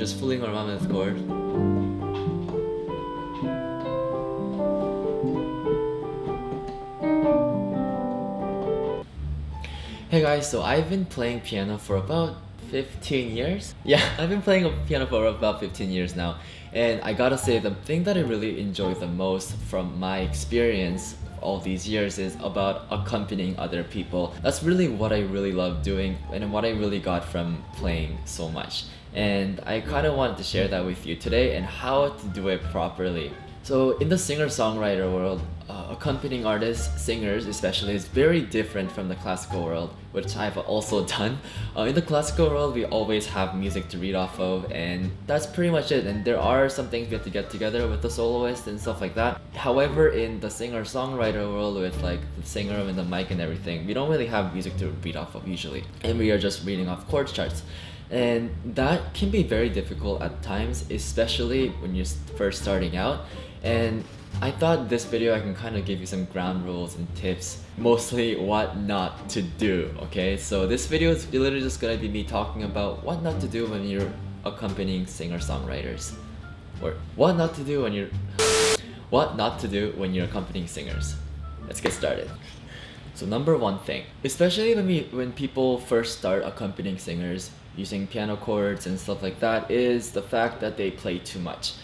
just fooling around with chords. Hey guys, so I've been playing piano for about 15 years. Yeah, I've been playing piano for about 15 years now. And I gotta say, the thing that I really enjoy the most from my experience all these years is about accompanying other people. That's really what I really love doing and what I really got from playing so much. And I kind of wanted to share that with you today and how to do it properly. So in the singer-songwriter world, accompanying artists, singers especially, is very different from the classical world, which I've also done. In the classical world, we always have music to read off of, and that's pretty much it. And there are some things we have to get together with the soloist and stuff like that. However, in the singer-songwriter world, with like the singer and the mic and everything, we don't really have music to read off of usually, and we are just reading off chord charts. And that can be very difficult at times, especially when you're first starting out. And I thought this video I can kind of give you some ground rules and tips, mostly what not to do, okay? So this video is literally just gonna be me talking about what not to do when you're accompanying singer-songwriters. Or what not to do when you're accompanying singers. Let's get started. So number one thing, especially when people first start accompanying singers using piano chords and stuff like that, is the fact that they play too much.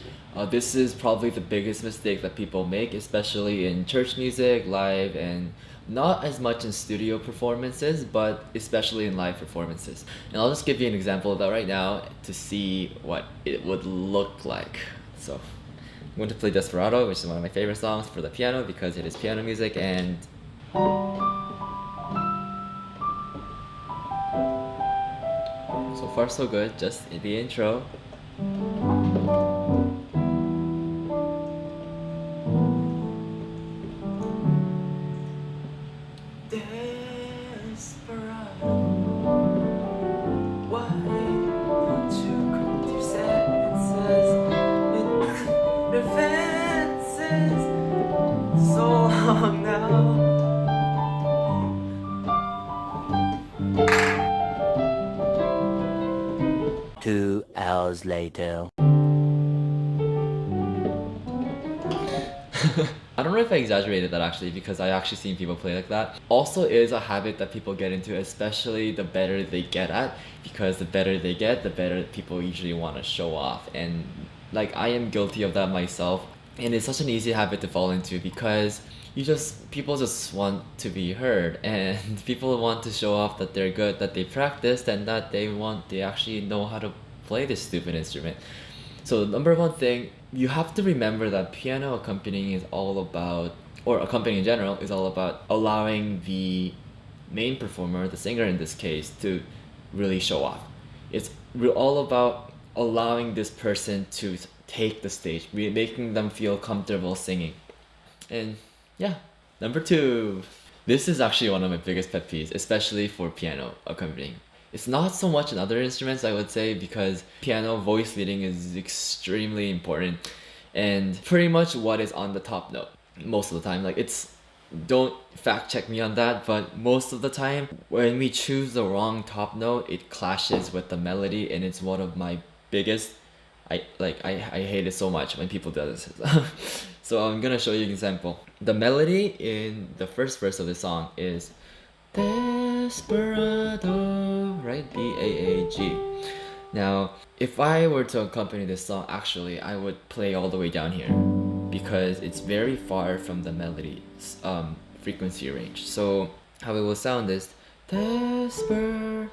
This is probably the biggest mistake that people make, especially in church music, live, and not as much in studio performances, but especially in live performances. And I'll just give you an example of that right now to see what it would look like. So I'm going to play Desperado, which is one of my favorite songs, for the piano because it is piano music. And so far so good, just in the intro. Two hours later. I don't know if I exaggerated that actually, because I actually seen people play like that. Also is a habit that people get into, especially the better they get at, because the better they get, the better people usually want to show off. And like, I am guilty of that myself, and it's such an easy habit to fall into because people just want to be heard, and people want to show off that they're good, that they practiced, and that they actually know how to play this stupid instrument. So number one thing, you have to remember that piano accompanying is all about, or accompanying in general, is all about allowing the main performer, the singer in this case, to really show off. It's all about allowing this person to take the stage, making them feel comfortable singing. And yeah, number two. This is actually one of my biggest pet peeves, especially for piano accompanying. It's not so much in other instruments, I would say, because piano voice leading is extremely important and pretty much what is on the top note most of the time. Like, don't fact check me on that, but most of the time when we choose the wrong top note, it clashes with the melody, and it's one of my biggest, I hate it so much when people do this. So I'm gonna show you an example. The melody in the first verse of the song is Desperado, right? B-A-A-G. Now, if I were to accompany this song, actually, I would play all the way down here because it's very far from the melody frequency range. So how it will sound is Desperado.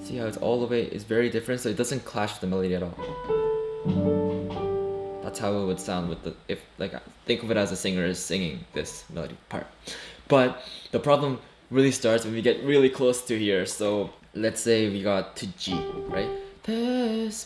See how it's all the way, it's very different, so it doesn't clash with the melody at all. That's how it would sound with think of it as a singer is singing this melody part. But the problem really starts when we get really close to here. So let's say we got to G, right? Desperado.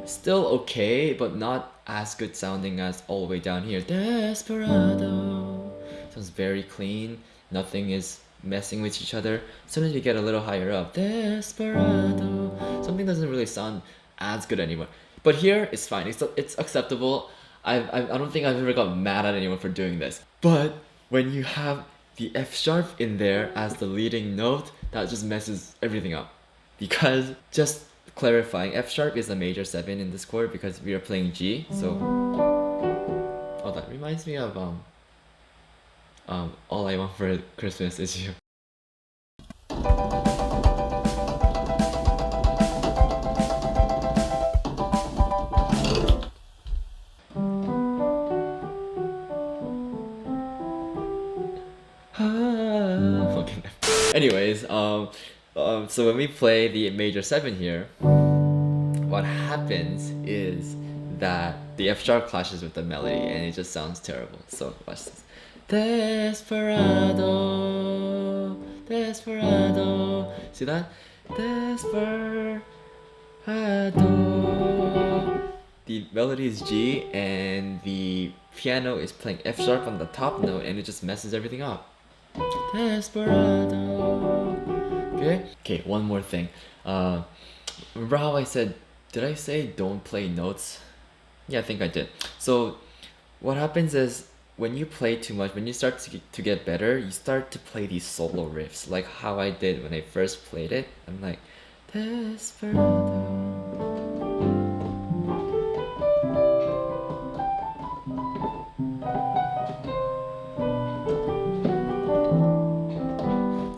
Still okay, but not as good sounding as all the way down here. Desperado. Sounds very clean. Nothing is messing with each other. As soon as we get a little higher up, Desperado, something doesn't really sound as good anymore. But here it's fine. It's acceptable. I don't think I've ever got mad at anyone for doing this. But when you have the F sharp in there as the leading note, that just messes everything up. Because, just clarifying, F sharp is a major 7 in this chord because we are playing G, so... Oh, that reminds me of All I Want for Christmas Is You. Okay. Anyways, so when we play the major 7 here, what happens is that the F sharp clashes with the melody and it just sounds terrible. So watch this. Desperado, desperado. See that? Desperado. The melody is G and the piano is playing F sharp on the top note and it just messes everything up. Desperado. Okay? Okay, one more thing. Remember how I said, did I say don't play notes? Yeah, I think I did. So what happens is when you play too much, when you start to get better, you start to play these solo riffs, like how I did when I first played it. I'm like, Desperado.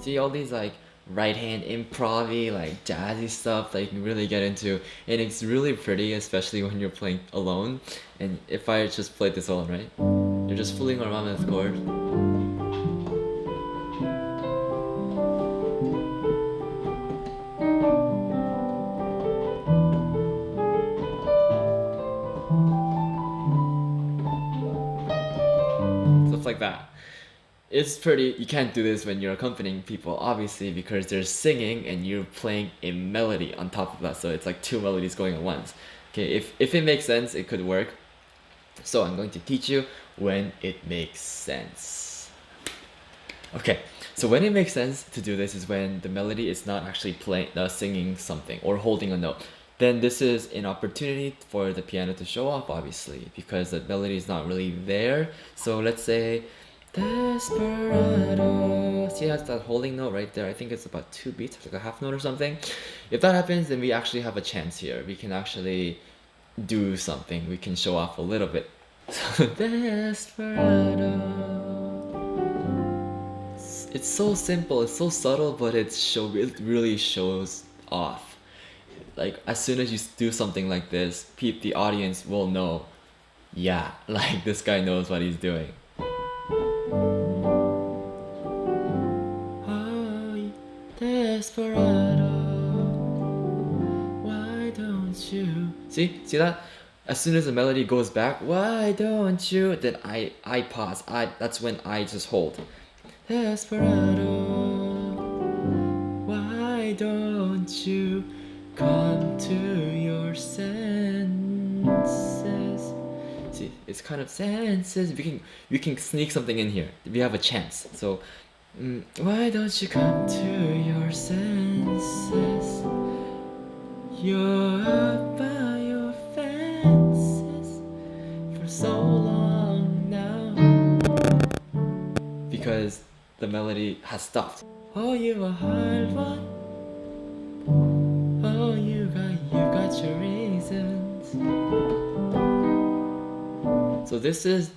See all these like right hand improv-y, like jazzy stuff that you can really get into, and it's really pretty, especially when you're playing alone. And if I just played this alone, right? You're just fooling around with the chord. Stuff like that. It's pretty, you can't do this when you're accompanying people, obviously, because they're singing and you're playing a melody on top of that, so it's like two melodies going at once. Okay, if it makes sense, it could work. So I'm going to teach you when it makes sense. Okay, so when it makes sense to do this is when the melody is not actually singing something or holding a note. Then this is an opportunity for the piano to show off, obviously, because the melody is not really there. So let's say Desperado. See, that's that holding note right there. I think it's about 2 beats, like a half note or something. If that happens, then we actually have a chance here. We can actually do something. We can show off a little bit. So, Desperado. It's so simple, it's so subtle, but it really shows off. Like, as soon as you do something like this, the audience will know, yeah, like this guy knows what he's doing. Desperado, why don't you? See that? As soon as the melody goes back, why don't you? Then I pause. That's when I just hold. Desperado, why don't you come to your senses? See, it's kind of senses. We can sneak something in here. We have a chance. So. Why don't you come to your senses? You're up by your fences for so long now. Because the melody has stopped. Oh, you a hard one. Oh, you got your reasons. So this is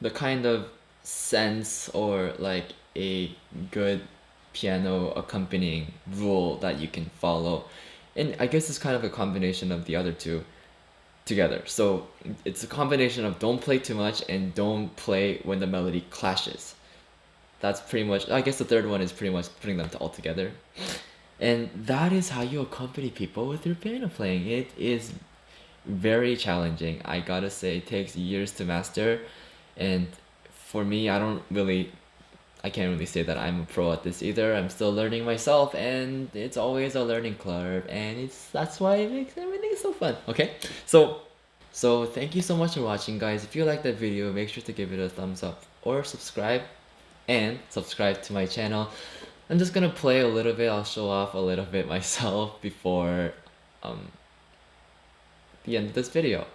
the kind of sense or like a good piano accompanying rule that you can follow, and I guess it's kind of a combination of the other two together. So it's a combination of don't play too much and don't play when the melody clashes. That's pretty much, I guess the third one is pretty much putting them all together, and that is how you accompany people with your piano playing. It is very challenging, I gotta say. It takes years to master, and for me, I can't really say that I'm a pro at this either. I'm still learning myself, and it's always a learning curve, and that's why it makes everything so fun. Okay, so thank you so much for watching, guys. If you liked that video, make sure to give it a thumbs up or subscribe, and subscribe to my channel. I'm just gonna play a little bit. I'll show off a little bit myself before the end of this video.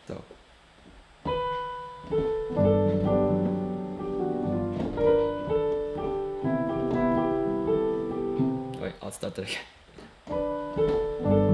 So. wait, I'll start that again.